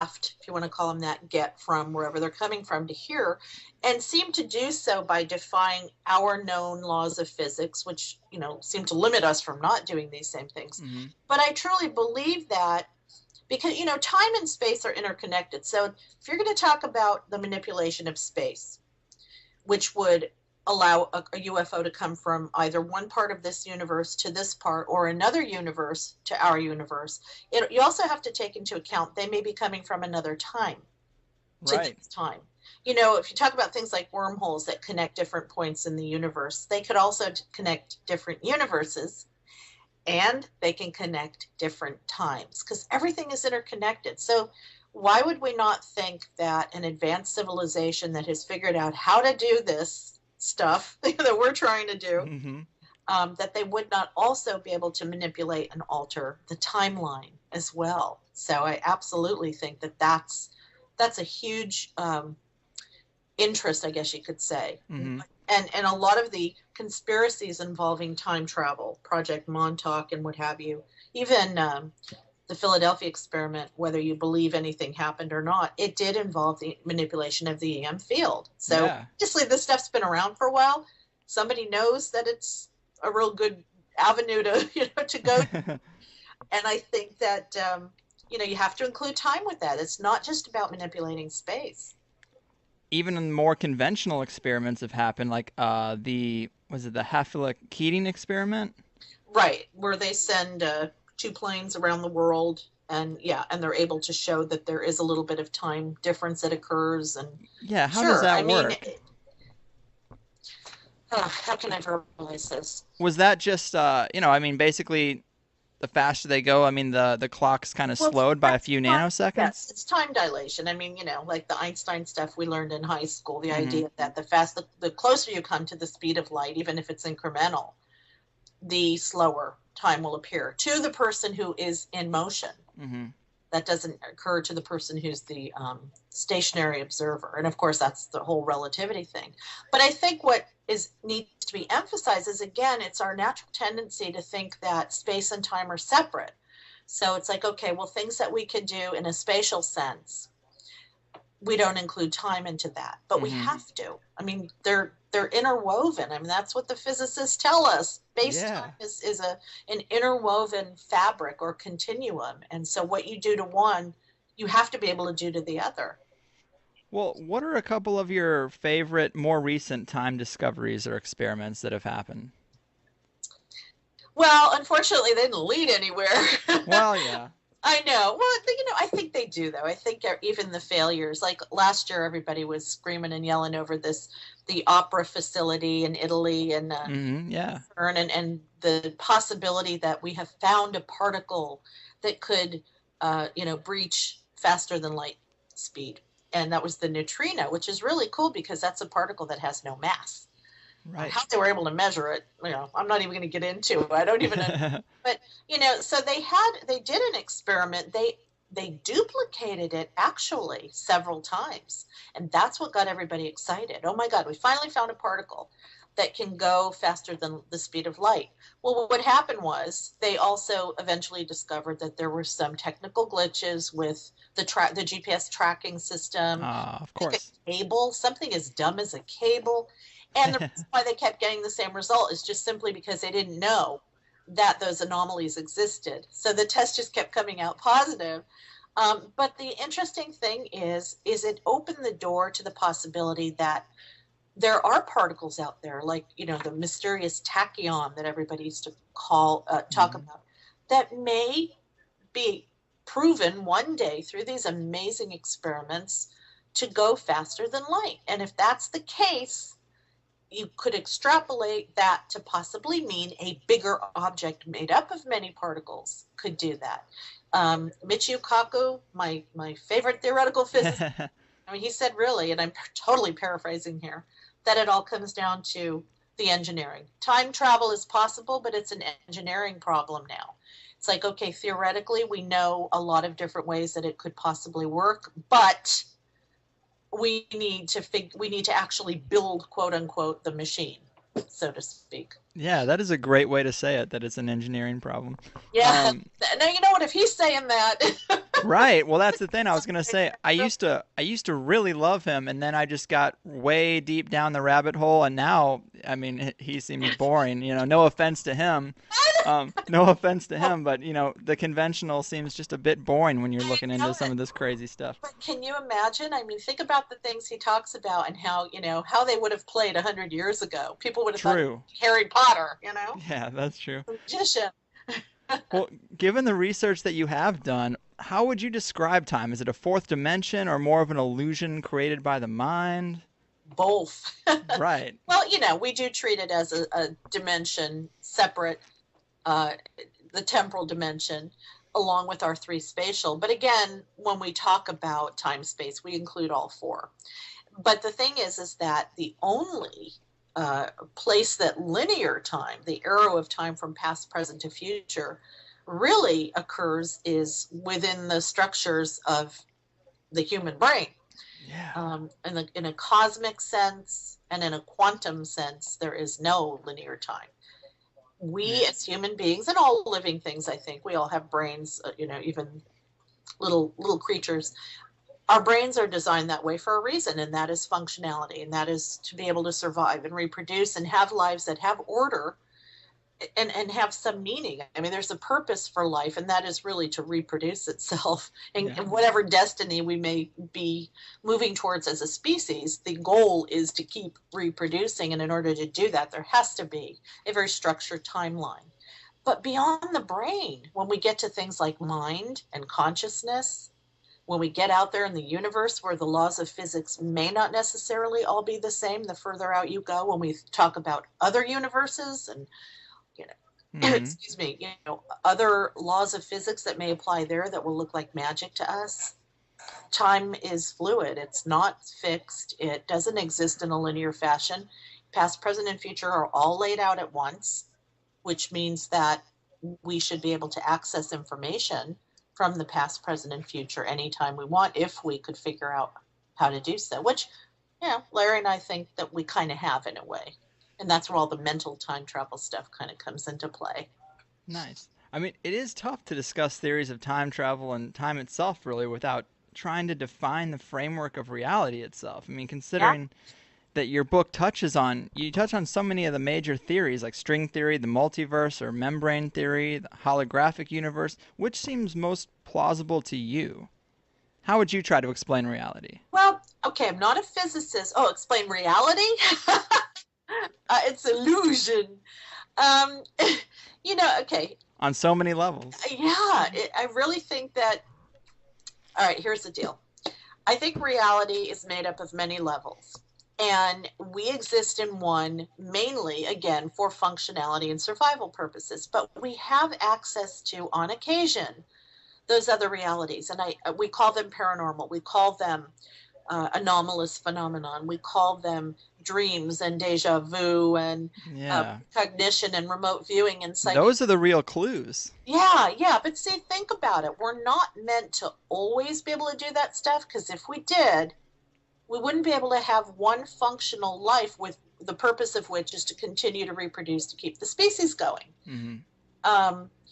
if you want to call them that, get from wherever they're coming from to here, and seem to do so by defying our known laws of physics, which, seem to limit us from not doing these same things. Hmm. But I truly believe that because, time and space are interconnected. So if you're going to talk about the manipulation of space, which would allow a UFO to come from either one part of this universe to this part or another universe to our universe. You also have to take into account they may be coming from another time to Right. this time. If you talk about things like wormholes that connect different points in the universe, they could also connect different universes, and they can connect different times because everything is interconnected. So why would we not think that an advanced civilization that has figured out how to do this stuff that we're trying to do, Hmm. that they would not also be able to manipulate and alter the timeline as well? So I absolutely think that that's a huge interest, I guess you could say. Hmm. And a lot of the conspiracies involving time travel, Project Montauk and what have you, even the Philadelphia experiment, whether you believe anything happened or not, it did involve the manipulation of the EM field. So Yeah. obviously this stuff's been around for a while. Somebody knows that it's a real good avenue to to go. And I think that you have to include time with that. It's not just about manipulating space. Even more conventional experiments have happened, like the was it the Hafele Keating experiment? Right, where they send two planes around the world, and yeah, and they're able to show that there is a little bit of time difference that occurs. And Yeah, how does sure, that I mean, work? how can I verbalize this? Was that just I mean, basically the faster they go, I mean the clock's kind of Well, slowed by a that's few time. nanoseconds? Yes, it's time dilation. I mean, like the Einstein stuff we learned in high school, the Hmm. idea that the closer you come to the speed of light, even if it's incremental, the slower time will appear to the person who is in motion. Hmm. That doesn't occur to the person who's the stationary observer. And of course, that's the whole relativity thing. But I think what is needs to be emphasized is, again, it's our natural tendency to think that space and time are separate. So it's like, okay, well, things that we can do in a spatial sense, we don't include time into that, but we Hmm. have to. I mean, they're interwoven. I mean, that's what the physicists tell us. Space time Yeah. is an interwoven fabric or continuum, and so what you do to one, you have to be able to do to the other. Well, what are a couple of your favorite, more recent time discoveries or experiments that have happened? Well, unfortunately, they didn't lead anywhere. Well, yeah. I know. Well, I think they do, though. I think even the failures, like last year, everybody was screaming and yelling over the opera facility in Italy, and Hmm. Yeah. and the possibility that we have found a particle that could, breach faster than light speed. And that was the neutrino, which is really cool because that's a particle that has no mass. Right. How they were able to measure it, I'm not even going to get into it. I don't even know. But so they did an experiment. They duplicated it actually several times, and that's what got everybody excited. Oh my God, we finally found a particle that can go faster than the speed of light. Well, what happened was they also eventually discovered that there were some technical glitches with the GPS tracking system. Of I think course. a cable, something as dumb as a cable. And the reason why they kept getting the same result is just simply because they didn't know that those anomalies existed. So the test just kept coming out positive. But the interesting thing is it opened the door to the possibility that there are particles out there, like the mysterious tachyon that everybody used to talk Hmm. about, that may be proven one day through these amazing experiments to go faster than light. And if that's the case, you could extrapolate that to possibly mean a bigger object made up of many particles could do that. Michio Kaku, my favorite theoretical physicist, I mean, he said really, and I'm totally paraphrasing here, that it all comes down to the engineering. Time travel is possible, but it's an engineering problem now. It's like, okay, theoretically, we know a lot of different ways that it could possibly work, but we need to actually build, quote unquote, the machine. so to speak. Yeah, that is a great way to say it, that it's an engineering problem. Yeah. Um, Now you know what? If he's saying that, right. Well, that's the thing. I was gonna say I used to really love him, and then I just got way deep down the rabbit hole, and now, I mean, he seems boring. No offense to him, no offense to him, but the conventional seems just a bit boring when you're I looking know into some it. of this crazy stuff. But can you imagine? I mean, think about the things he talks about and how, how they would have played 100 years ago. People would have thought True. Harry Potter, Yeah, that's true. magician. Well, given the research that you have done, how would you describe time? Is it a fourth dimension or more of an illusion created by the mind? Both. Right. Well, we do treat it as a dimension separate, uh, the temporal dimension, along with our three spatial. But again, when we talk about time space, we include all four. But the thing is that the only place that linear time, the arrow of time from past, present to future, really occurs is within the structures of the human brain. Yeah. In a cosmic sense and in a quantum sense, there is no linear time. We Yeah. as human beings and all living things, I think, we all have brains, even little creatures. Our brains are designed that way for a reason, and that is functionality, and that is to be able to survive and reproduce and have lives that have order and have some meaning. I mean, there's a purpose for life, and that is really to reproduce itself. Yeah. And whatever destiny we may be moving towards as a species, the goal is to keep reproducing. And in order to do that, there has to be a very structured timeline. But beyond the brain, when we get to things like mind and consciousness, when we get out there in the universe where the laws of physics may not necessarily all be the same, the further out you go, when we talk about other universes and you Hmm. excuse me, other laws of physics that may apply there that will look like magic to us. Time is fluid. It's not fixed. It doesn't exist in a linear fashion. Past, present, and future are all laid out at once, which means that we should be able to access information from the past, present, and future anytime we want if we could figure out how to do so, which, Larry and I think that we kind of have in a way. And that's where all the mental time travel stuff kind of comes into play. Nice. I mean, it is tough to discuss theories of time travel and time itself really without trying to define the framework of reality itself. I mean, Yeah. considering that your book you touch on so many of the major theories like string theory, the multiverse or membrane theory, the holographic universe. Which seems most plausible to you? How would you try to explain reality? Well, okay, I'm not a physicist. Oh, explain reality? It's illusion. Um, okay. On so many levels. Yeah, I really think that, all right, here's the deal. I think reality is made up of many levels. And we exist in one mainly, again, for functionality and survival purposes. But we have access to, on occasion, those other realities. And we call them paranormal. We call them anomalous phenomenon. We call them dreams and deja vu and Yeah. cognition and remote viewing and psychic. Those are the real clues. Yeah, yeah. But see, think about it. We're not meant to always be able to do that stuff because if we did, we wouldn't be able to have one functional life with the purpose of which is to continue to reproduce to keep the species going. Hmm.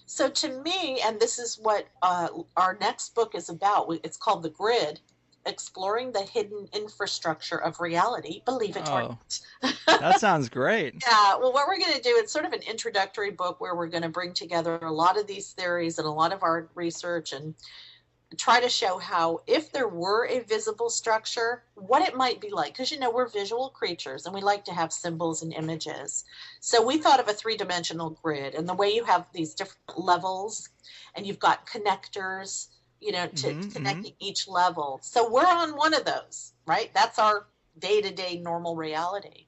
So to me, and this is what our next book is about, it's called The Grid, Exploring the Hidden Infrastructure of Reality, believe it or Oh, not. that sounds great. Yeah, well, what we're going to do, it's sort of an introductory book where we're going to bring together a lot of these theories and a lot of our research and try to show how, if there were a visible structure, what it might be like. Because, we're visual creatures and we like to have symbols and images. So we thought of a three-dimensional grid, and the way you have these different levels and you've got connectors, to Hmm. Hmm. connecting each level. So we're on one of those, right? That's our day-to-day normal reality.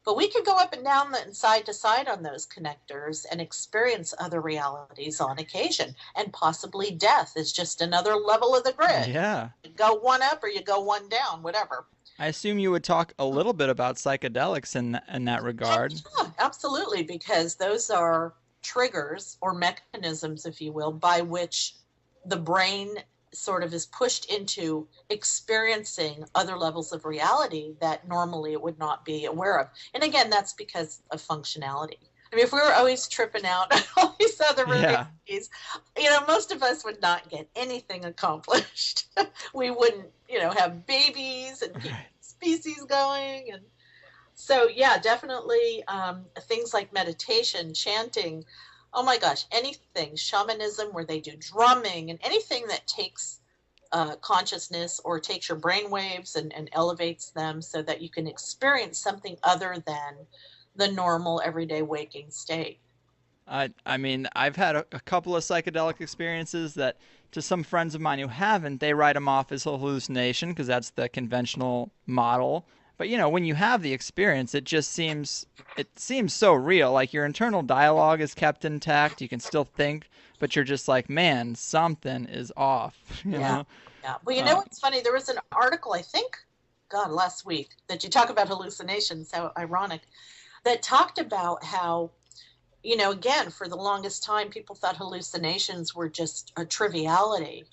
But we could go up and down and side to side on those connectors and experience other realities on occasion. And possibly death is just another level of the grid. Yeah. You go one up or you go one down, whatever. I assume you would talk a little bit about psychedelics in that Oh, regard. yeah, absolutely, because those are triggers or mechanisms, if you will, by which the brain sort of is pushed into experiencing other levels of reality that normally it would not be aware of. And again, that's because of functionality. I mean, if we were always tripping out on all these other Yeah. realities, most of us would not get anything accomplished. We wouldn't, have babies and keep Right. species going. And so, yeah, definitely things like meditation, chanting, oh my gosh, anything, shamanism where they do drumming and anything that takes consciousness or takes your brain waves and elevates them so that you can experience something other than the normal everyday waking state. I mean, I've had a couple of psychedelic experiences that, to some friends of mine who haven't, they write them off as a hallucination because that's the conventional model. But when you have the experience, it seems so real. Like your internal dialogue is kept intact. You can still think, but you're just like, man, something is off. You Yeah. know? Yeah. Well, Uh, what's funny? There was an article, I think, God, last week, that you talk about hallucinations, how ironic, that talked about how, again, for the longest time, people thought hallucinations were just a triviality.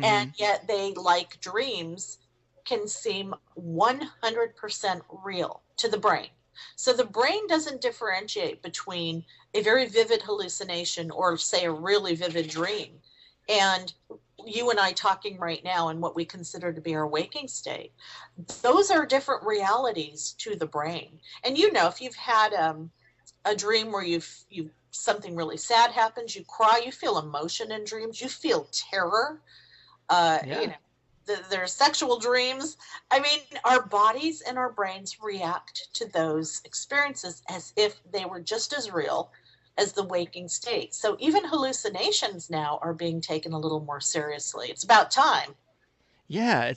And hmm yet they, like dreams, can seem 100% real to the brain. So the brain doesn't differentiate between a very vivid hallucination or, say, a really vivid dream. And you and I talking right now in what we consider to be our waking state, those are different realities to the brain. And if you've had a dream where you something really sad happens, you cry, you feel emotion in dreams, you feel terror, uh, you yeah. know, their sexual dreams. I mean, our bodies and our brains react to those experiences as if they were just as real as the waking state. So even hallucinations now are being taken a little more seriously. It's about time. Yeah,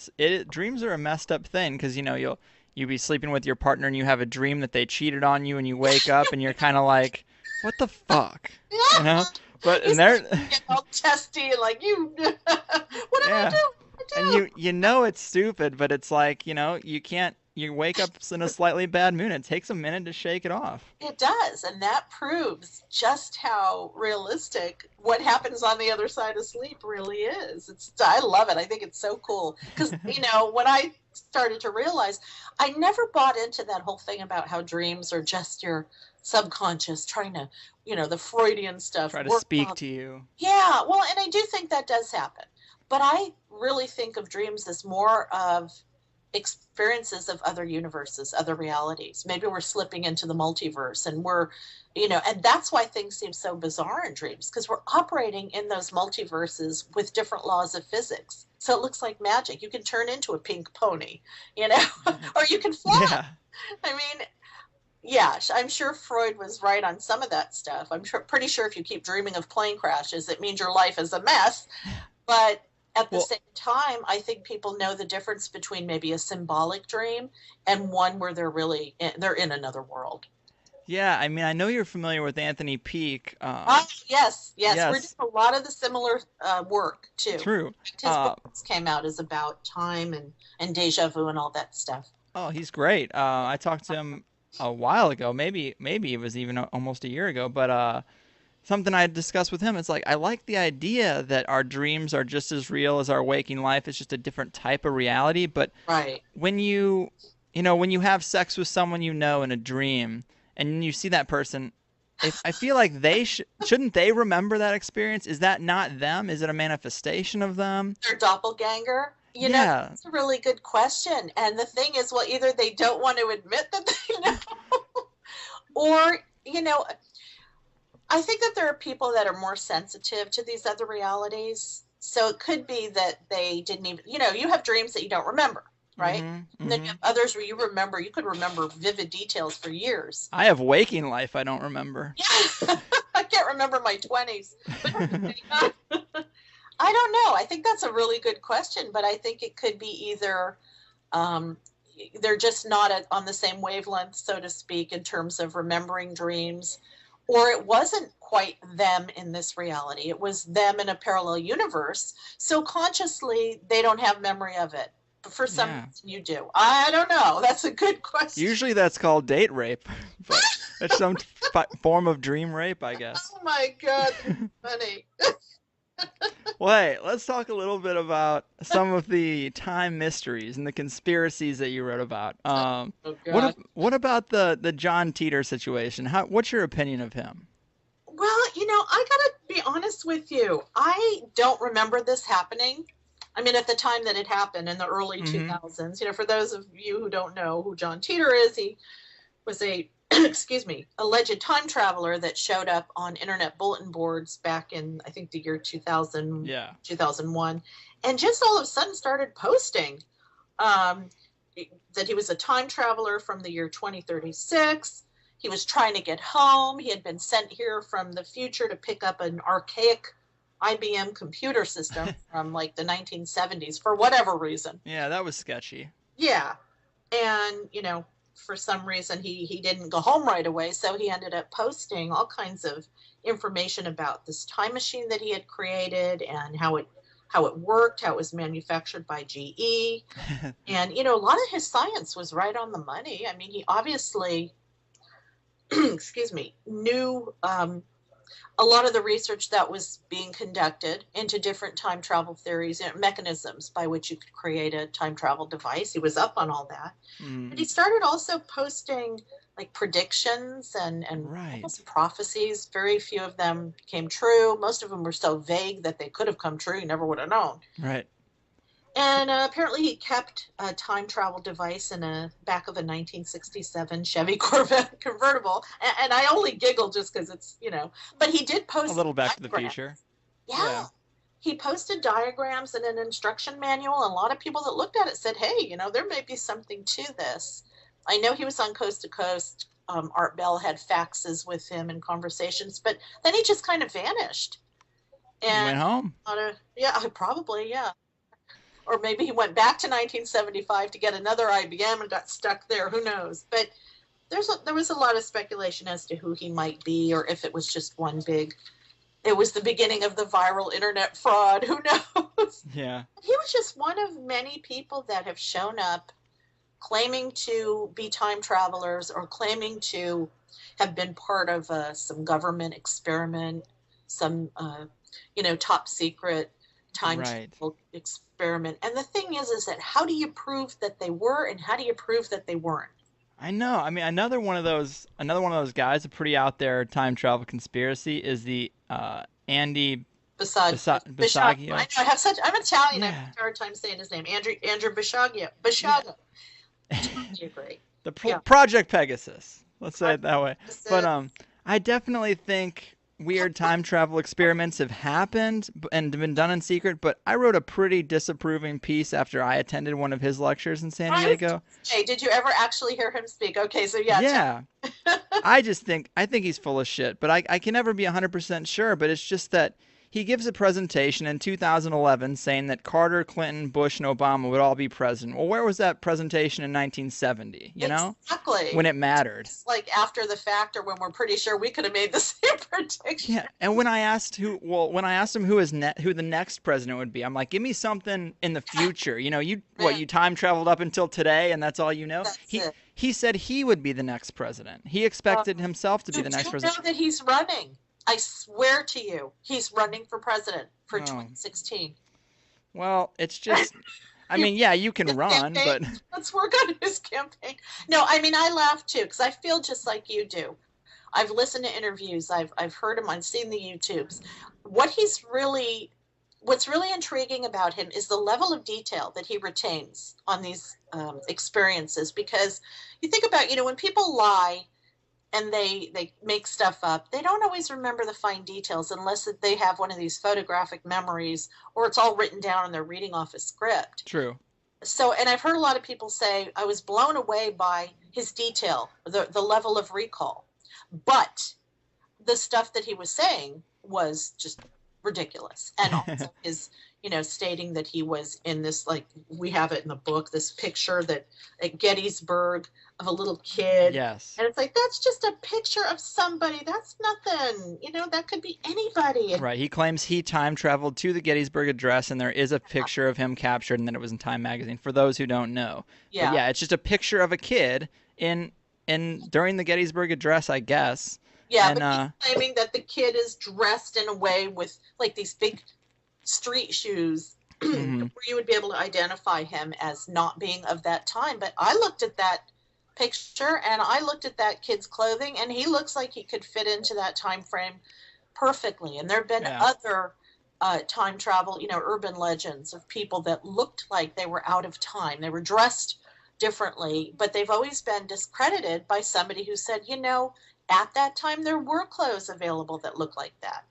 dreams are a messed up thing because you'll be sleeping with your partner and you have a dream that they cheated on you and you wake up and you're kind of like, what the fuck, you know? But You and start they're to get all testy and like, what did I yeah, do? and I do. you know it's stupid, but it's like you can't. You wake up in a slightly bad mood. It takes a minute to shake it off. It does, and that proves just how realistic what happens on the other side of sleep really is. I love it. I think it's so cool because when I started to realize, I never bought into that whole thing about how dreams are just your subconscious trying to, the Freudian stuff Try to work speak out. to you. Yeah, well, and I do think that does happen, but I really think of dreams as more of experiences of other universes, other realities. Maybe we're slipping into the multiverse and and that's why things seem so bizarre in dreams because we're operating in those multiverses with different laws of physics. So it looks like magic. You can turn into a pink pony, or you can fly. Yeah. I mean, yeah, I'm sure Freud was right on some of that stuff. Pretty sure if you keep dreaming of plane crashes, it means your life is a mess. But at the Well, same time, I think people know the difference between maybe a symbolic dream and one where they're in another world. yeah. I mean, I know you're familiar with Anthony Peake. Yes, yes, we're doing Yes, a lot of the similar work too. true. His book came out is about time and deja vu and all that stuff. Oh, he's great. I talked to him a while ago. Maybe it was even almost a year ago. But something I discussed with him. It's like I like the idea that our dreams are just as real as our waking life. It's just a different type of reality. But Right. when when you have sex with someone in a dream and you see that person, if I feel like shouldn't they remember that experience? Is that not them? Is it a manifestation of them? Their doppelganger? Yeah, That's a really good question. And the thing is, well, either they don't want to admit that they know, or, I think that there are people that are more sensitive to these other realities. So it could be that they didn't even, you have dreams that you don't remember, right? mhm, And then you mhm. have others where you could remember vivid details for years. I have waking life I don't remember. Yeah, I can't remember my 20s. I don't know. I think that's a really good question, but I think it could be either um, they're just not on the same wavelength, so to speak, in terms of remembering dreams, or it wasn't quite them in this reality. It was them in a parallel universe. So consciously, they don't have memory of it. But for some Yeah. reason, you do. I don't know. That's a good question. Usually that's called date rape, but it's some form of dream rape, I guess. Oh my God, that's funny. Well, hey, let's talk a little bit about some of the time mysteries and the conspiracies that you wrote about. Oh God. What about the John Teeter situation? What's your opinion of him? Well, I gotta be honest with you. I don't remember this happening. I mean, at the time that it happened in the early Mm-hmm. 2000s, for those of you who don't know who John Teeter is, he was a, excuse me, alleged time traveler that showed up on internet bulletin boards back in, I think, the year 2000, Yeah. 2001, and just all of a sudden started posting um, that he was a time traveler from the year 2036. He was trying to get home. He had been sent here from the future to pick up an archaic IBM computer system from like the 1970s for whatever reason. Yeah, that was sketchy. Yeah. And, for some reason he didn't go home right away. So he ended up posting all kinds of information about this time machine that he had created and how it worked, how it was manufactured by GE. And, a lot of his science was right on the money. I mean, he obviously, excuse me, knew a lot of the research that was being conducted into different time travel theories and mechanisms by which you could create a time travel device. He was up on all that. But he Mm, started also posting like predictions and right. almost prophecies. Very few of them came true. Most of them were so vague that they could have come true. You never would have known. Right. And apparently he kept a time travel device in a back of a 1967 Chevy Corvette convertible. And I only giggle just because but he did A post little Back to the diagrams. Future. Yeah. Yeah. He posted diagrams and an instruction manual, and a lot of people that looked at it said, hey, there may be something to this. I know he was on Coast to Coast. Art Bell had faxes with him and conversations, but then he just kind of vanished. He And went home. yeah, probably, yeah. Or maybe he went back to 1975 to get another IBM and got stuck there. Who knows? But there was a lot of speculation as to who he might be, or if it was just one big. It was the beginning of the viral internet fraud. Who knows? Yeah. He was just one of many people that have shown up claiming to be time travelers or claiming to have been part of some government experiment, some, top secret time Right. travel experiment. And the thing is that how do you prove that they were and how do you prove that they weren't? I know. I mean, another one of those guys, a pretty out there time travel conspiracy is the Andy Besides Bishagio. I Bisagio. know I'm Italian. I have Yeah. a hard time saying his name. Andrew Bishagio. Bishagio. Totally agree. The Yeah. Project Pegasus. Let's say it that way. But This I definitely think weird time travel experiments have happened and been done in secret. But I wrote a pretty disapproving piece after I attended one of his lectures in San I was Diego. Hey, did you ever actually hear him speak? Okay, so yeah, Yeah, I think he's full of shit, but I can never be 100% sure, but it's just that he gives a presentation in 2011 saying that Carter, Clinton, Bush, and Obama would all be president. Well, where was that presentation in 1970, exactly. when it mattered? It's like after the fact or when we're pretty sure we could have made the same prediction. Yeah, and when I asked him who the next president would be, I'm like, give me something in the future. Man, You time traveled up until today, and that's all you know. that's He it. he said he would be the next president. He Uh, expected himself to be the do next you know president. that he's running? I swear to you, he's running for president for Oh, 2016. well, it's just, I You mean, yeah, you can his run, campaign. but Let's work on his campaign. No, I mean I laugh too because I feel just like you do. I've listened to interviews. I've heard him. I've seen the YouTubes. What he's really, what's really intriguing about him is the level of detail that he retains on these experiences. Because you think about, when people lie and they make stuff up, they don't always remember the fine details unless they have one of these photographic memories or it's all written down and they're reading off a script. true. So, and I've heard a lot of people say I was blown away by his detail, the level of recall. But the stuff that he was saying was just ridiculous. And also his, stating that he was in this, like, we have it in the book, this picture that at Gettysburg of a little kid. Yes. And it's like, that's just a picture of somebody. That's nothing. That could be anybody. And Right. He claims he time traveled to the Gettysburg Address, and there is a picture of him captured, and that it was in Time magazine. For those who don't know, but yeah. yeah, it's just a picture of a kid in during the Gettysburg Address, I guess. Yeah, And but he's claiming that the kid is dressed in a way with like these big street shoes Hmm. where you would be able to identify him as not being of that time. But I looked at that picture and I looked at that kid's clothing, and he looks like he could fit into that time frame perfectly. And there have been Yeah. other time travel, urban legends of people that looked like they were out of time. They were dressed differently, but they've always been discredited by somebody who said, at that time there were clothes available that looked like that.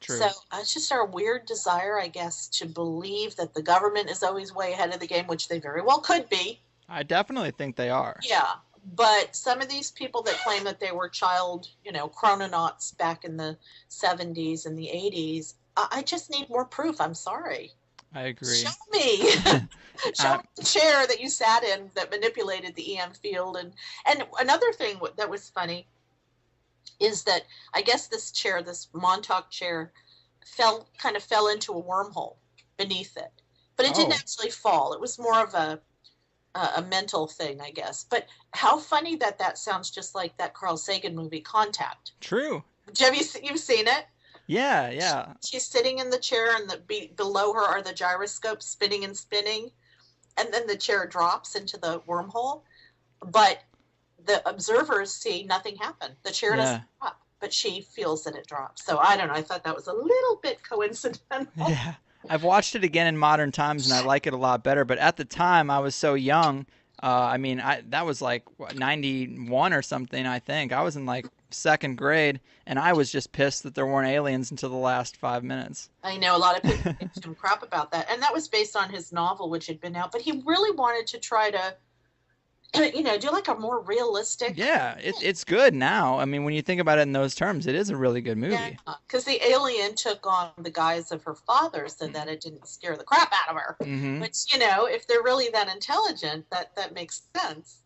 So True. it's just our weird desire, I guess, to believe that the government is always way ahead of the game, which they very well could be. I definitely think they are. Yeah. But some of these people that claim that they were child, chrononauts back in the 70s and the 80s, I just need more proof. I'm sorry. I Show agree. me. Show Uh, me the chair that you sat in that manipulated the EM field. And another thing that was funny is that I guess this chair, this Montauk chair, kind of fell into a wormhole beneath it. But it didn't oh, actually fall. It was more of a mental thing, I guess. But how funny that sounds just like that Carl Sagan movie, Contact. true. You've seen it? Yeah, yeah. She's sitting in the chair, and below her are the gyroscopes spinning and spinning, and then the chair drops into the wormhole. But the observers see nothing happen. The chair Yeah. doesn't drop, but she feels that it drops. So I don't know. I thought that was a little bit coincidental. Yeah. I've watched it again in modern times and I like it a lot better, but at the time I was so young. I mean, that was like what, 91 or something, I think. I was in like second grade and I was just pissed that there weren't aliens until the last 5 minutes. I know a lot of people gave him crap about that, and that was based on his novel, which had been out. But he really wanted to try to, do like a more realistic. Yeah, it's good now. I mean, when you think about it in those terms, it is a really good Yeah, movie. because the alien took on the guise of her father, so that it didn't scare the crap out of her. Hmm. Which, if they're really that intelligent, that makes sense.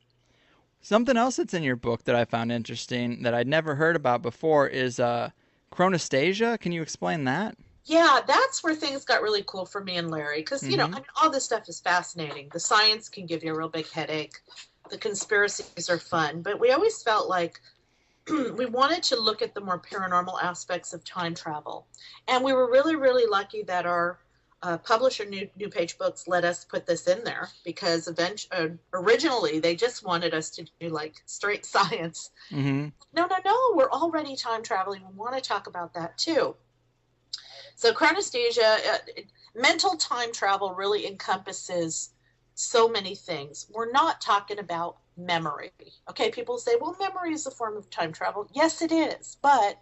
Something else that's in your book that I found interesting that I'd never heard about before is chronostasia. Can you explain that? Yeah, that's where things got really cool for me and Larry, because Hmm. all this stuff is fascinating. The science can give you a real big headache. The conspiracies are fun, but we always felt like we wanted to look at the more paranormal aspects of time travel. And we were really, really lucky that our publisher, New Page Books, let us put this in there because originally they just wanted us to do like straight science. Hmm. No, no, no, we're already time traveling. We want to talk about that too. So, chronostasia, mental time travel really encompasses so many things. We're not talking about memory. Okay, people say, well, memory is a form of time travel. Yes, it is, but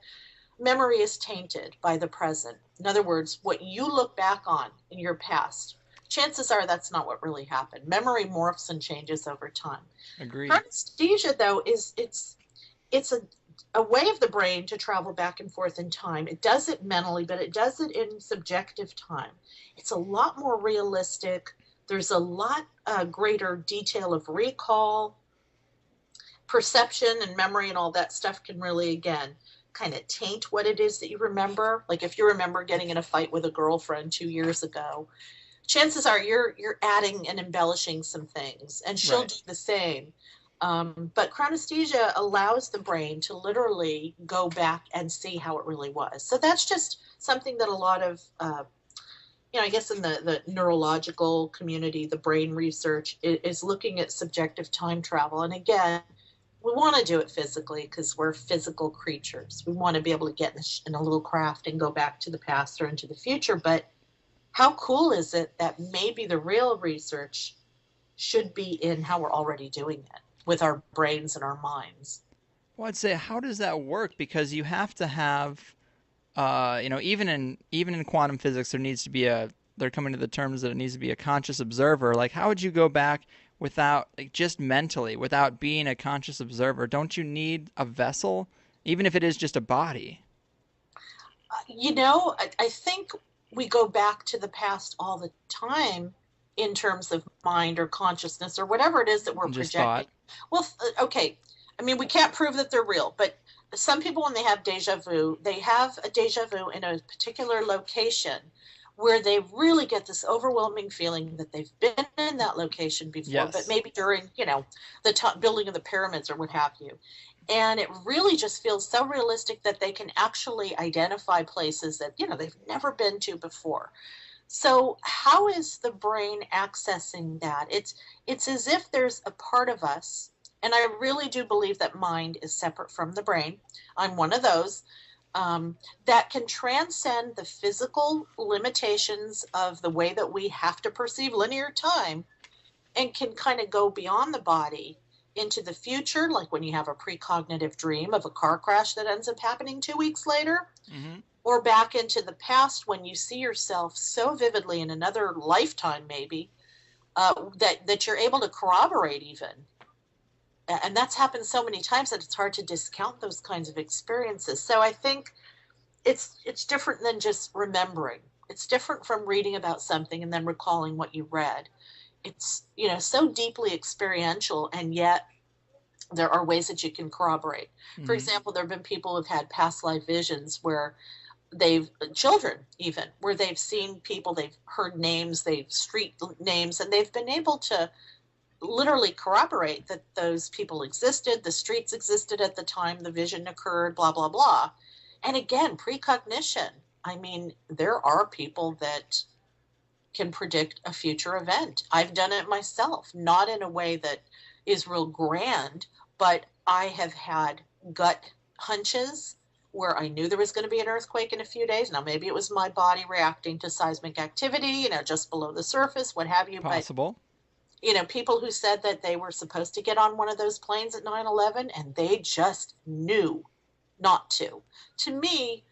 memory is tainted by the present. In other words, what you look back on in your past, chances are that's not what really happened. Memory morphs and changes over time. Agreed. Synesthesia, though, it's a way of the brain to travel back and forth in time. It does it mentally, but it does it in subjective time. It's a lot more realistic. There's a lot greater detail of recall, perception, and memory, and all that stuff can really, again, kind of taint what it is that you remember. Like if you remember getting in a fight with a girlfriend 2 years ago, chances are you're adding and embellishing some things, and she'll Right. do the same. But chronesthesia allows the brain to literally go back and see how it really was. So that's just something that a lot of, I guess in the neurological community, the brain research is looking at subjective time travel. And again, we want to do it physically because we're physical creatures. We want to be able to get in a little craft and go back to the past or into the future. But how cool is it that maybe the real research should be in how we're already doing it with our brains and our minds? Well, I'd say, how does that work? Because you have to have, even in quantum physics, there needs to be a. They're coming to the terms that it needs to be a conscious observer. Like, how would you go back without, like, just mentally, without being a conscious observer? Don't you need a vessel, even if it is just a body? I think we go back to the past all the time in terms of mind or consciousness or whatever it is that we're And just projecting. thought, Well, okay. I mean, we can't prove that they're real, but some people, when they have deja vu, they have a deja vu in a particular location where they really get this overwhelming feeling that they've been in that location before, but yes, maybe during, the building of the pyramids or what have you. And it really just feels so realistic that they can actually identify places that, they've never been to before. So how is the brain accessing that? It's as if there's a part of us, and I really do believe that mind is separate from the brain. I'm one of those that can transcend the physical limitations of the way that we have to perceive linear time and can kind of go beyond the body into the future, like when you have a precognitive dream of a car crash that ends up happening 2 weeks later, Hmm. or back into the past when you see yourself so vividly in another lifetime, maybe that you're able to corroborate even. And that's happened so many times that it's hard to discount those kinds of experiences. So I think it's different than just remembering. It's different from reading about something and then recalling what you read. It's so deeply experiential, and yet there are ways that you can corroborate. For Hmm. example, there have been people who've had past life visions where they've children even where they've seen people, they've heard names, they've street names, and they've been able to literally corroborate that those people existed, the streets existed at the time the vision occurred, blah blah blah. And again, precognition. I mean, there are people that can predict a future event. I've done it myself, not in a way that is real grand, but I have had gut hunches where I knew there was going to be an earthquake in a few days. Now, maybe it was my body reacting to seismic activity, just below the surface, what have you. But, Possible. people who said that they were supposed to get on one of those planes at 9/11 and they just knew not to. To me,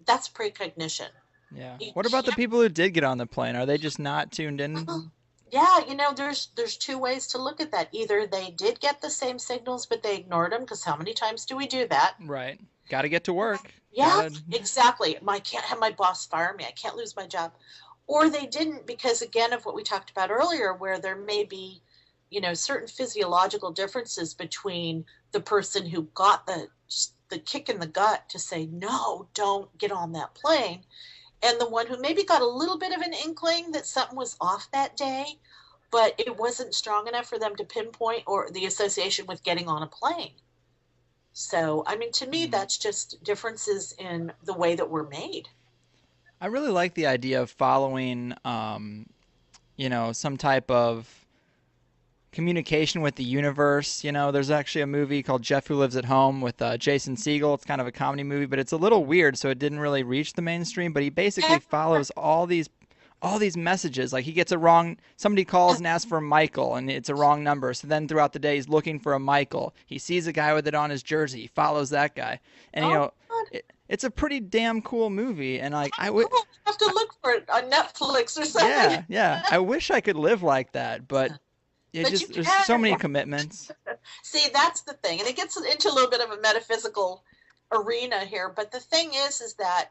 that's precognition. Yeah. You What about the can't. people who did get on the plane? Are they just not tuned Oh, in? yeah, there's two ways to look at that. Either they did get the same signals, but they ignored them, because how many times do we do that? Right. Got to get to work. Yeah, Got to. exactly. I can't have my boss fire me. I can't lose my job. Or they didn't because, again, of what we talked about earlier, where there may be, certain physiological differences between the person who got the kick in the gut to say, no, don't get on that plane, and the one who maybe got a little bit of an inkling that something was off that day, but it wasn't strong enough for them to pinpoint or the association with getting on a plane. So, I mean, to me, Hmm. that's just differences in the way that we're made. I really like the idea of following, some type of communication with the universe. There's actually a movie called Jeff Who Lives at Home with Jason Segel. It's kind of a comedy movie, but it's a little weird, so it didn't really reach the mainstream. But he basically follows all these messages. Like he gets a wrong, somebody calls and asks for a Michael, and it's a wrong number. So then throughout the day, he's looking for a Michael. He sees a guy with it on his jersey. He follows that guy, and Oh, God. it's a pretty damn cool movie. And like I'll have to look for it on Netflix or something. yeah, yeah. I wish I could live like that, but But you there's so can. many commitments. See, that's the thing. And it gets into a little bit of a metaphysical arena here. But the thing is that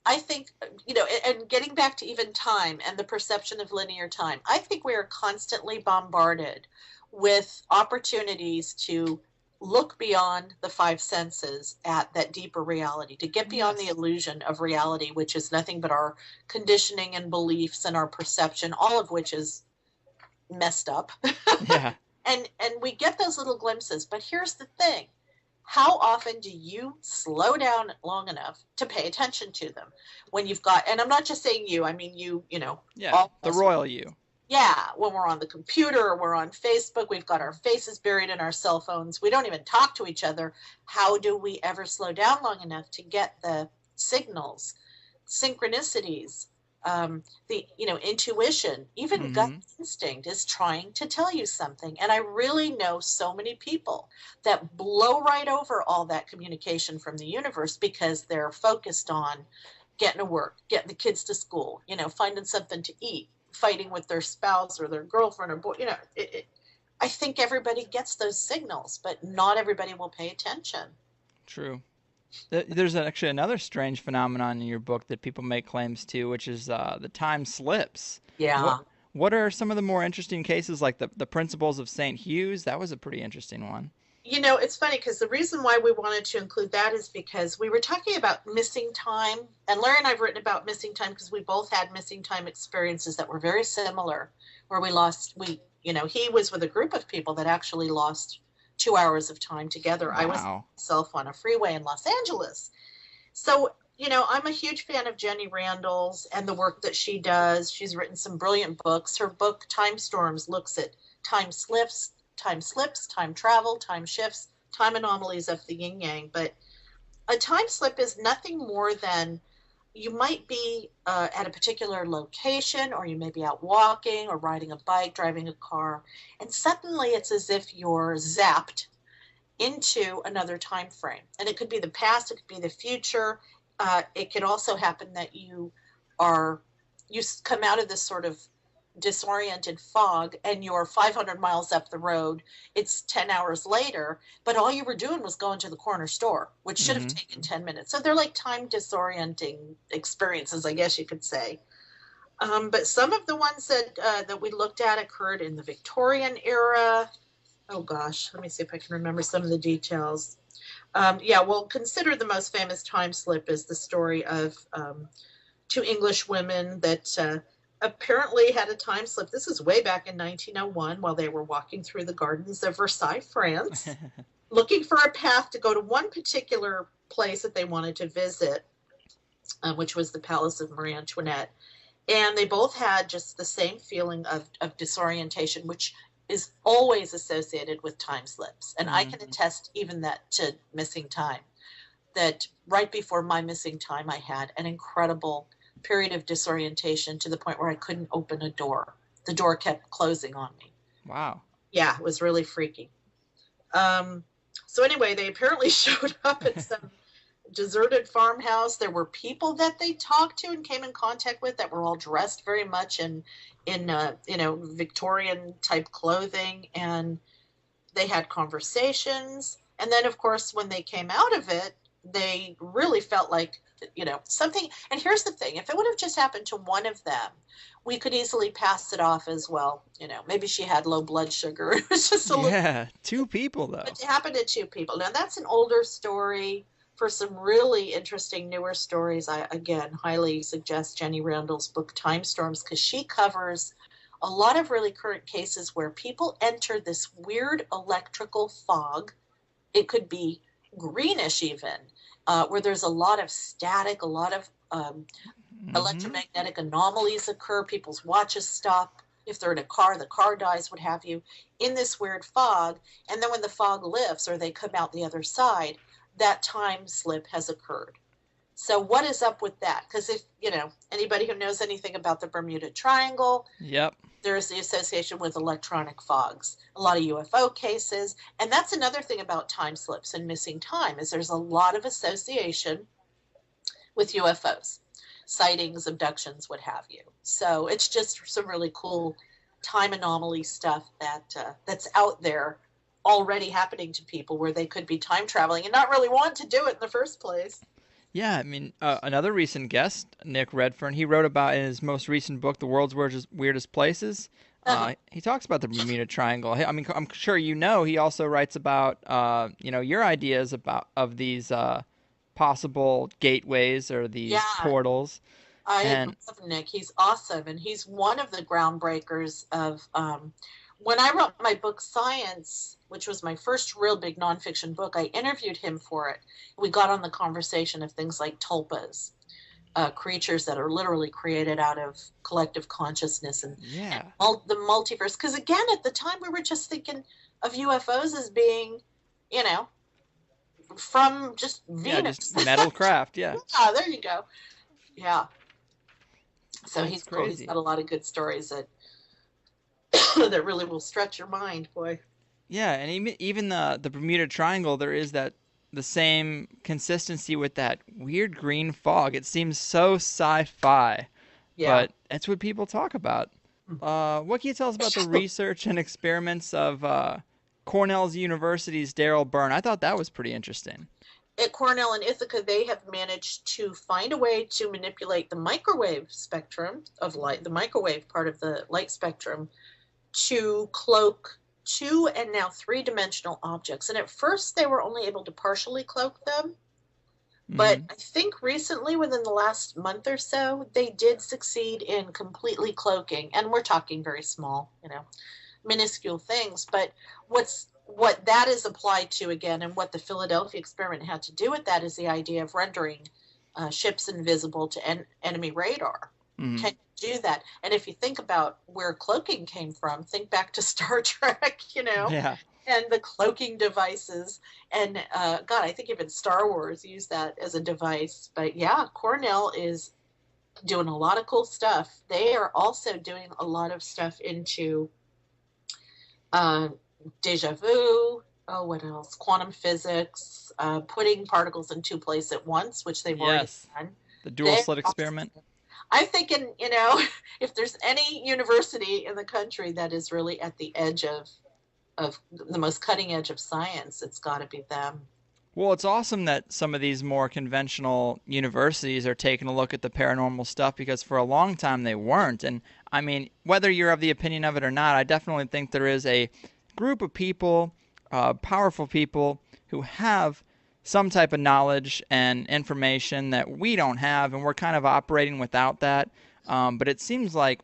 I think, and getting back to even time and the perception of linear time, I think we are constantly bombarded with opportunities to look beyond the five senses at that deeper reality, to get beyond the Yes. illusion of reality, which is nothing but our conditioning and beliefs and our perception, all of which is messed up. Yeah. And we get those little glimpses. But here's the thing. How often do you slow down long enough to pay attention to them when you've got, and I'm not just saying you, I mean Yeah. all of The us. royal you. Yeah, when we're on the computer or we're on Facebook, we've got our faces buried in our cell phones. We don't even talk to each other. How do we ever slow down long enough to get the signals, synchronicities, the intuition, even gut Hmm. instinct is trying to tell you something. And I really know so many people that blow right over all that communication from the universe because they're focused on getting to work, getting the kids to school, finding something to eat, fighting with their spouse or their girlfriend or boy. I think everybody gets those signals, but not everybody will pay attention. True. There's actually another strange phenomenon in your book that people make claims to, which is the time slips. What Yeah. what are some of the more interesting cases, like the principles of St. Hugh's? That was a pretty interesting one. It's funny because the reason why we wanted to include that is because we were talking about missing time. And Larry and I've written about missing time because we both had missing time experiences that were very similar, where he was with a group of people that actually lost 2 hours of time together. I was Wow. myself on a freeway in Los Angeles. So, I'm a huge fan of Jenny Randall's and the work that she does. She's written some brilliant books. Her book, Time Storms, looks at time slips, time travel, time shifts, time anomalies of the yin yang. But a time slip is nothing more than you might be at a particular location, or you may be out walking or riding a bike, driving a car, and suddenly it's as if you're zapped into another time frame. And it could be the past, it could be the future. It could also happen that you come out of this sort of disoriented fog and you're 500 miles up the road. It's 10 hours later, but all you were doing was going to the corner store, which should have taken 10 minutes. So they're like time disorienting experiences, I guess you could say. But some of the ones that we looked at occurred in the Victorian era. Oh gosh, let me see if I can remember some of the details. Well, consider the most famous time slip is the story of two English women that apparently had a time slip. This is way back in 1901 while they were walking through the gardens of Versailles, France, looking for a path to go to one particular place that they wanted to visit, which was the Palace of Marie Antoinette. And they both had just the same feeling of disorientation, which is always associated with time slips. And I can attest even that to missing time, that right before my missing time, I had an incredible period of disorientation to the point where I couldn't open a door. The door kept closing on me. Wow. Yeah, it was really freaky. So anyway, they apparently showed up at some deserted farmhouse. There were people that they talked to and came in contact with that were all dressed very much in Victorian type clothing, and they had conversations. And then, of course, when they came out of it, they really felt like, something. And here's the thing: if it would have just happened to one of them, we could easily pass it off as, well, maybe she had low blood sugar. It was just two people though. It happened to two people. Now that's an older story. For some really interesting newer stories, I again highly suggest Jenny Randall's book Time Storms, because she covers a lot of really current cases where people enter this weird electrical fog. It could be greenish even, where there's a lot of static, a lot of electromagnetic anomalies occur. People's watches stop. If they're in a car, the car dies, what have you, in this weird fog. And then when the fog lifts or they come out the other side, that time slip has occurred. So what is up with that? Because if, anybody who knows anything about the Bermuda Triangle, yep, there's the association with electronic fogs, a lot of UFO cases. And that's another thing about time slips and missing time, is there's a lot of association with UFOs, sightings, abductions, what have you. So it's just some really cool time anomaly stuff that's out there already happening to people, where they could be time traveling and not really want to do it in the first place. Yeah, I mean, another recent guest, Nick Redfern, he wrote about in his most recent book, The World's Weirdest Places. He talks about the Bermuda Triangle. I mean, I'm sure he also writes about, your ideas of these possible gateways or these portals. I love Nick. He's awesome. And he's one of the groundbreakers of, when I wrote my book, Science, which was my first real big nonfiction book, I interviewed him for it. We got on the conversation of things like tulpas, creatures that are literally created out of collective consciousness and the multiverse. Because again, at the time, we were just thinking of UFOs as being, from just Venus. Yeah, just metal craft, yeah. Yeah, there you go. Yeah. So That's he's cool. crazy. He's got a lot of good stories that that really will stretch your mind, boy. Yeah, and even the Bermuda Triangle, there is the same consistency with that weird green fog. It seems so sci-fi, but that's what people talk about. What can you tell us about the research and experiments of Cornell University's Daryl Byrne? I thought that was pretty interesting. At Cornell and Ithaca, they have managed to find a way to manipulate the microwave spectrum of light, the microwave part of the light spectrum, to cloak two and now three-dimensional objects. And at first, they were only able to partially cloak them. But I think recently, within the last month or so, they did succeed in completely cloaking. And we're talking very small, minuscule things. But what that is applied to, again, and what the Philadelphia experiment had to do with that, is the idea of rendering ships invisible to enemy radar. Mm-hmm. Can you do that? And if you think about where cloaking came from, think back to Star Trek, Yeah. and the cloaking devices. And God, I think even Star Wars used that as a device. But yeah, Cornell is doing a lot of cool stuff. They are also doing a lot of stuff into deja vu. Oh, what else? Quantum physics, putting particles in two places at once, which they've already Yes. done. The dual They're slit experiment. I'm thinking, if there's any university in the country that is really at the edge of the most cutting edge of science, it's got to be them. Well, it's awesome that some of these more conventional universities are taking a look at the paranormal stuff because for a long time they weren't. And I mean, whether you're of the opinion of it or not, I definitely think there is a group of people, powerful people, who have some type of knowledge and information that we don't have, and we're kind of operating without that. But it seems like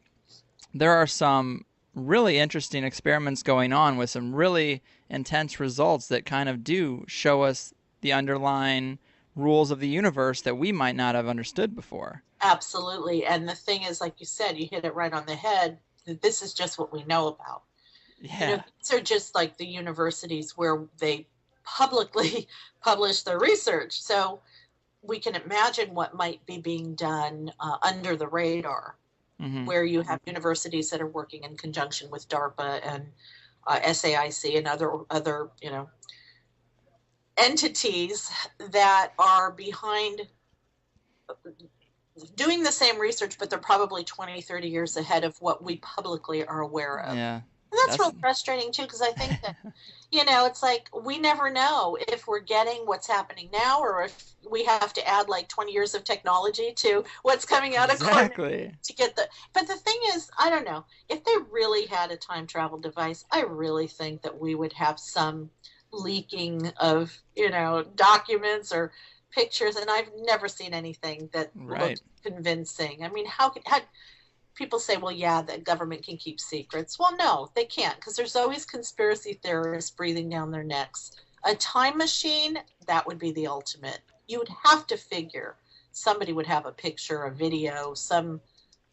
there are some really interesting experiments going on with some really intense results that kind of do show us the underlying rules of the universe that we might not have understood before. Absolutely. And the thing is, like you said, you hit it right on the head. This is just what we know about. Yeah. These are just like the universities where they publicly publish their research. So we can imagine what might be being done under the radar, Mm-hmm. where you have universities that are working in conjunction with DARPA and SAIC and other entities that are behind doing the same research, but they're probably 20, 30 years ahead of what we publicly are aware of. Yeah. And that's real frustrating too, because I think that, it's like we never know if we're getting what's happening now or if we have to add like 20 years of technology to what's coming out of Cornell to get but the thing is, I don't know, if they really had a time travel device, I really think that we would have some leaking of, documents or pictures, and I've never seen anything that looked convincing. I mean, how people say, well, yeah, the government can keep secrets. Well, no, they can't, because there's always conspiracy theorists breathing down their necks. A time machine, that would be the ultimate. You would have to figure somebody would have a picture, a video, some,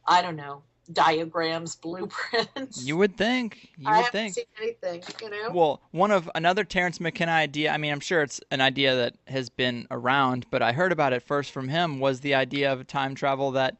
I don't know, diagrams, blueprints. You would think. I haven't seen anything, Well, another Terence McKenna idea, I mean, I'm sure it's an idea that has been around, but I heard about it first from him, was the idea of time travel that,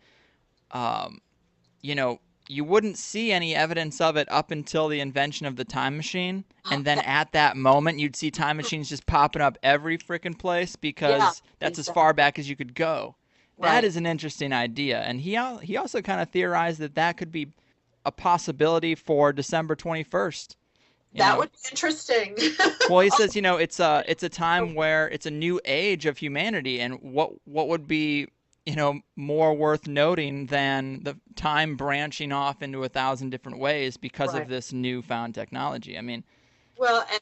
you wouldn't see any evidence of it up until the invention of the time machine. And then at that moment, you'd see time machines just popping up every freaking place because that's as far back as you could go. That is an interesting idea. And he also kind of theorized that could be a possibility for December 21st. That would be interesting. Well, he says, it's a time where it's a new age of humanity, and what would be, more worth noting than the time branching off into 1,000 different ways because of this newfound technology. I mean, well, and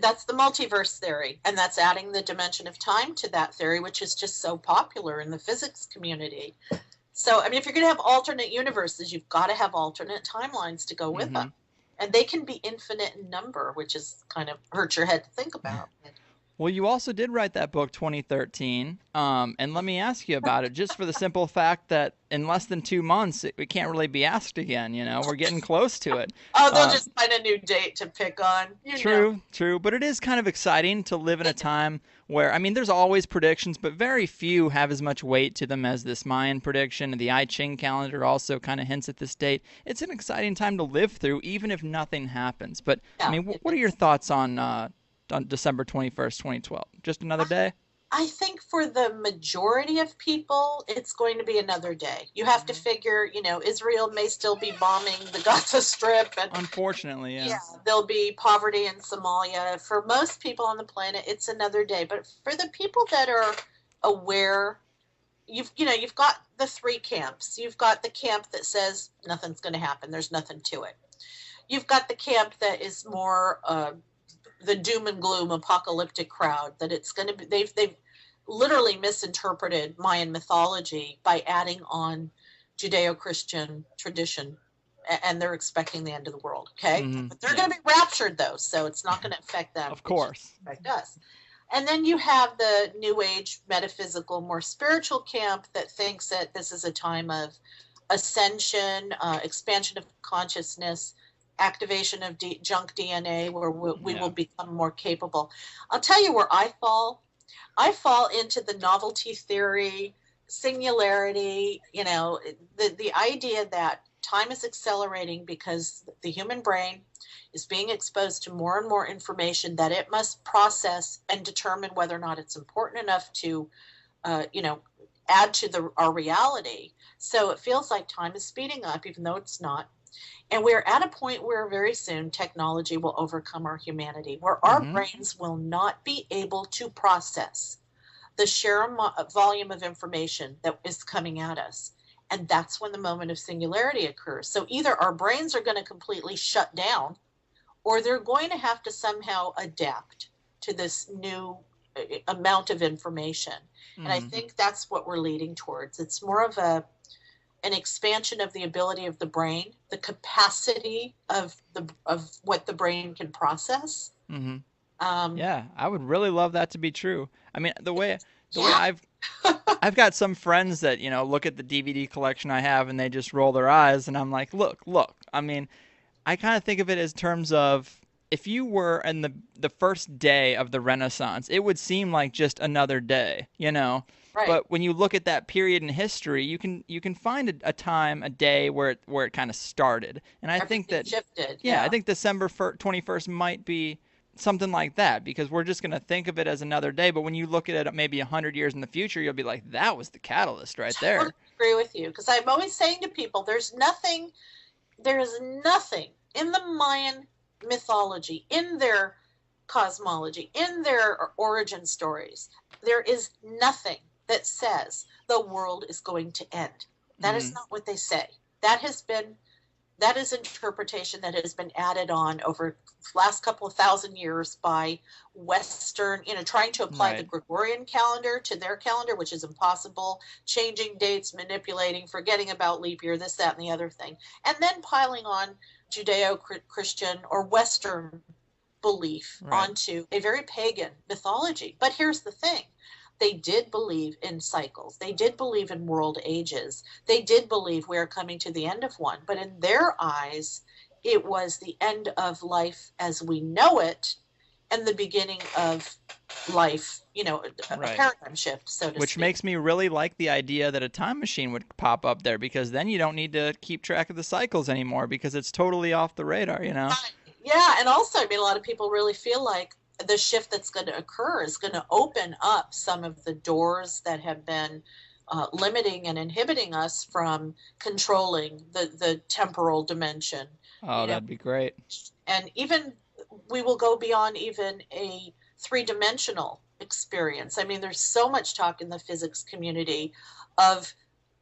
that's the multiverse theory, and that's adding the dimension of time to that theory, which is just so popular in the physics community. So, I mean, if you're going to have alternate universes, you've got to have alternate timelines to go with them. And they can be infinite in number, which is kind of hurts your head to think about. Well, you also did write that book, 2013, and let me ask you about it, just for the simple fact that in less than 2 months, it can't really be asked again, We're getting close to it. Oh, they'll just find a new date to pick on. True, but it is kind of exciting to live in a time where, I mean, there's always predictions, but very few have as much weight to them as this Mayan prediction. The I Ching calendar also kind of hints at this date. It's an exciting time to live through, even if nothing happens. But, I mean, what are your thoughts on December 21st, 2012? Just another day? I think for the majority of people, it's going to be another day. You have to figure, Israel may still be bombing the Gaza Strip. And, unfortunately, yeah. There'll be poverty in Somalia. For most people on the planet, it's another day. But for the people that are aware, you've got the three camps. You've got the camp that says nothing's going to happen. There's nothing to it. You've got the camp that is more the doom and gloom apocalyptic crowd, that it's going to be, they've literally misinterpreted Mayan mythology by adding on Judeo-Christian tradition, and they're expecting the end of the world. Okay. But they're going to be raptured though, so it's not going to affect them. Of course. Affect us. And then you have the New Age metaphysical, more spiritual camp that thinks that this is a time of ascension, expansion of consciousness, activation of junk DNA, where we will Yeah. become more capable. I'll tell you where I fall. I fall into the novelty theory, singularity, the idea that time is accelerating because the human brain is being exposed to more and more information that it must process and determine whether or not it's important enough to, you know, add to our reality. So it feels like time is speeding up, even though it's not. And we're at a point where very soon technology will overcome our humanity, where our Mm-hmm. brains will not be able to process the sheer volume of information that is coming at us. And that's when the moment of singularity occurs. So either our brains are going to completely shut down, or they're going to have to somehow adapt to this new amount of information. And I Mm-hmm. think that's what we're leading towards. It's more of an expansion of the ability of the brain, the capacity of what the brain can process. Mm-hmm. Um, Yeah, I would really love that to be true. I mean, the way yeah, I've got some friends that, look at the DVD collection I have and they just roll their eyes and I'm like, "Look, look." I mean, I kind of think of it as terms of if you were in the first day of the Renaissance, it would seem like just another day. right. But when you look at that period in history, you can find a time, a day where it kind of started. And I think Everything that, shifted. yeah, I Yeah. think December 21st might be something like that because we're just going to think of it as another day. But when you look at it maybe 100 years in the future, you'll be like, that was the catalyst right Totally there. agree with you because I'm always saying to people, there is nothing in the Mayan mythology, in their cosmology, in their origin stories. There is nothing that says the world is going to end. That is Mm-hmm. not what they say. That has been that is interpretation that has been added on over the last couple of thousand years by Western, trying to apply the Right. Gregorian calendar to their calendar, which is impossible, changing dates, manipulating, forgetting about leap year, this, that, and the other thing, and then piling on Judeo Christian or Western belief Right. onto a very pagan mythology. But here's the thing, they did believe in cycles. They did believe in world ages. They did believe we're coming to the end of one. But in their eyes, it was the end of life as we know it and the beginning of life, a Right. paradigm shift, so to Which speak. makes me really like the idea that a time machine would pop up there because then you don't need to keep track of the cycles anymore because it's totally off the radar. Yeah, and also, I mean, a lot of people really feel like the shift that's going to occur is going to open up some of the doors that have been limiting and inhibiting us from controlling the temporal dimension, Oh, you know, that'd be great. and even we will go beyond even a three-dimensional experience. I mean, there's so much talk in the physics community of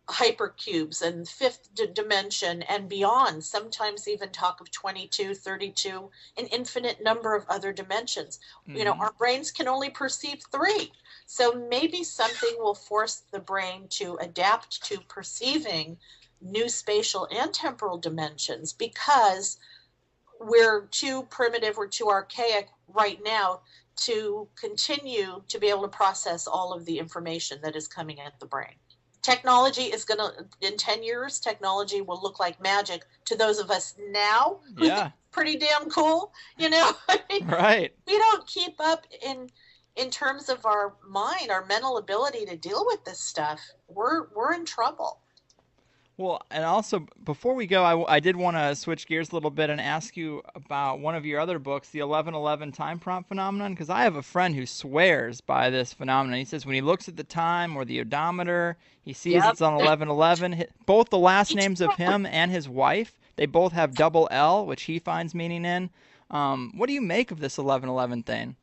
hypercubes and fifth dimension and beyond, sometimes even talk of 22, 32, an infinite number of other dimensions. Hmm. Our brains can only perceive three. So maybe something will force the brain to adapt to perceiving new spatial and temporal dimensions because we're too primitive, we're too archaic right now to continue to be able to process all of the information that is coming at the brain. Technology is going to, in 10 years, technology will look like magic to those of us now who think Yeah. it's pretty damn cool. I mean, Right. we don't keep up in terms of our mind, our mental ability to deal with this stuff. We're in trouble. Well, and also before we go, I did want to switch gears a little bit and ask you about one of your other books, the 1111 time prompt phenomenon, because I have a friend who swears by this phenomenon. He says when he looks at the time or the odometer, he sees Yep. it's on 1111. Both the last names of him and his wife, they both have double L, which he finds meaning in. What do you make of this 1111 thing?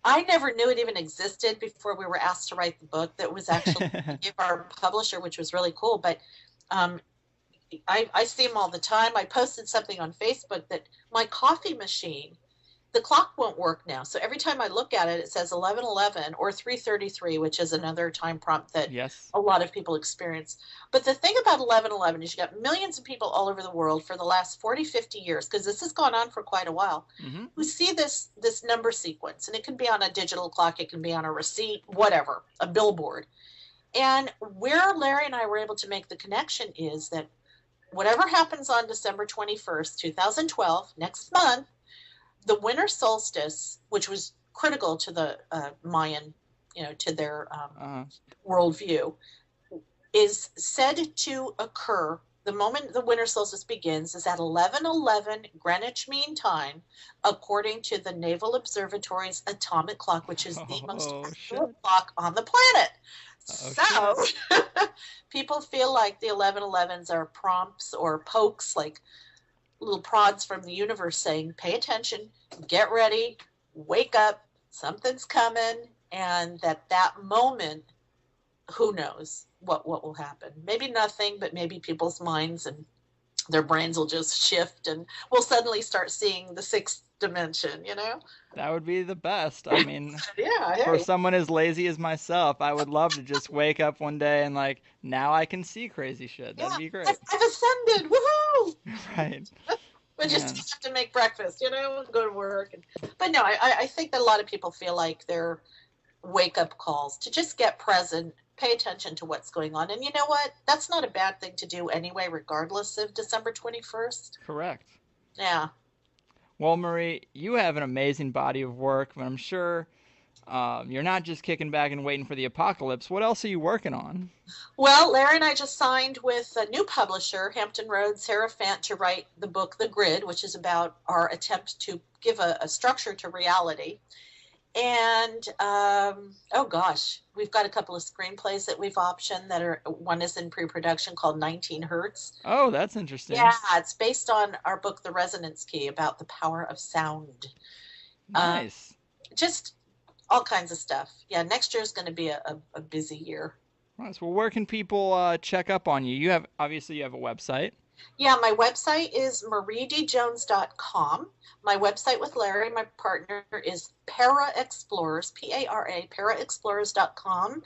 I never knew it even existed before we were asked to write the book. That was actually our publisher, which was really cool. But um, I see them all the time. I posted something on Facebook that my coffee machine the clock won't work now. So every time I look at it, it says 11:11 or 3:33, which is another time prompt that Yes. a lot of people experience. But the thing about 11:11 is you got millions of people all over the world for the last 40, 50 years, because this has gone on for quite a while, Mm-hmm. who see this number sequence. And it can be on a digital clock, it can be on a receipt, whatever, a billboard. And where Larry and I were able to make the connection is that whatever happens on December 21st, 2012, next month, the winter solstice, which was critical to the Mayan, to their Uh-huh. worldview, is said to occur. The moment the winter solstice begins is at 11:11 Greenwich Mean Time, according to the Naval Observatory's atomic clock, which is the most Oh, accurate shit. clock on the planet. Oh, So shit. people feel like the 11:11s are prompts or pokes, like little prods from the universe saying, pay attention, get ready, wake up, something's coming, and that moment, who knows what will happen. Maybe nothing, but maybe people's minds and their brains will just shift and we'll suddenly start seeing the sixth dimension. That would be the best. I mean, Yeah, for hey. someone as lazy as myself, I would love to just wake up one day and like, now I can see crazy shit. That'd Yeah, be great. I've ascended. Woohoo! Right. We just Man. have to make breakfast, and go to work. But no, I think that a lot of people feel like they're wake up calls to just get present, pay attention to what's going on. And you know what? That's not a bad thing to do anyway, regardless of December 21st. Correct. Yeah. Well, Marie, you have an amazing body of work, but I'm sure you're not just kicking back and waiting for the apocalypse. What else are you working on? Well, Larry and I just signed with a new publisher, Hampton Roads Hierophant, to write the book, The Grid, which is about our attempt to give a structure to reality. And oh gosh, we've got a couple of screenplays that we've optioned that are, one is in pre-production called 19 Hertz. Oh, that's interesting. Yeah, it's based on our book, The Resonance Key, about the power of sound. Uh, Nice. just all kinds of stuff. Yeah, next year is going to be a busy year. Nice. Well, where can people check up on you? You have obviously you have a website. Yeah, my website is mariedjones.com. My website with Larry, my partner, is Para Explorers, P-A-R-A, paraexplorers.com.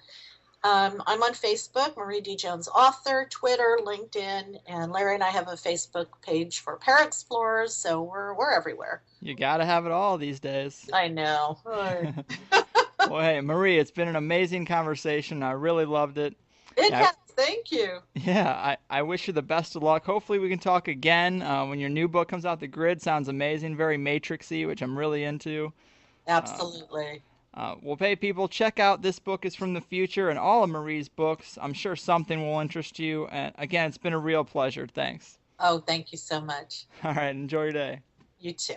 I'm on Facebook, Marie D. Jones author, Twitter, LinkedIn, and Larry and I have a Facebook page for Para Explorers, so we're everywhere. You gotta have it all these days. I know. Well, hey, Marie, it's been an amazing conversation. I really loved it. It Yeah, has. Thank you. I wish you the best of luck. Hopefully, we can talk again when your new book comes out. The Grid sounds amazing, very matrixy, which I'm really into. Um, Absolutely. well, hey, people, check out This Book is from the Future and all of Marie's books. I'm sure something will interest you. And again, it's been a real pleasure. Thanks. Oh, thank you so much. All right, enjoy your day. You too.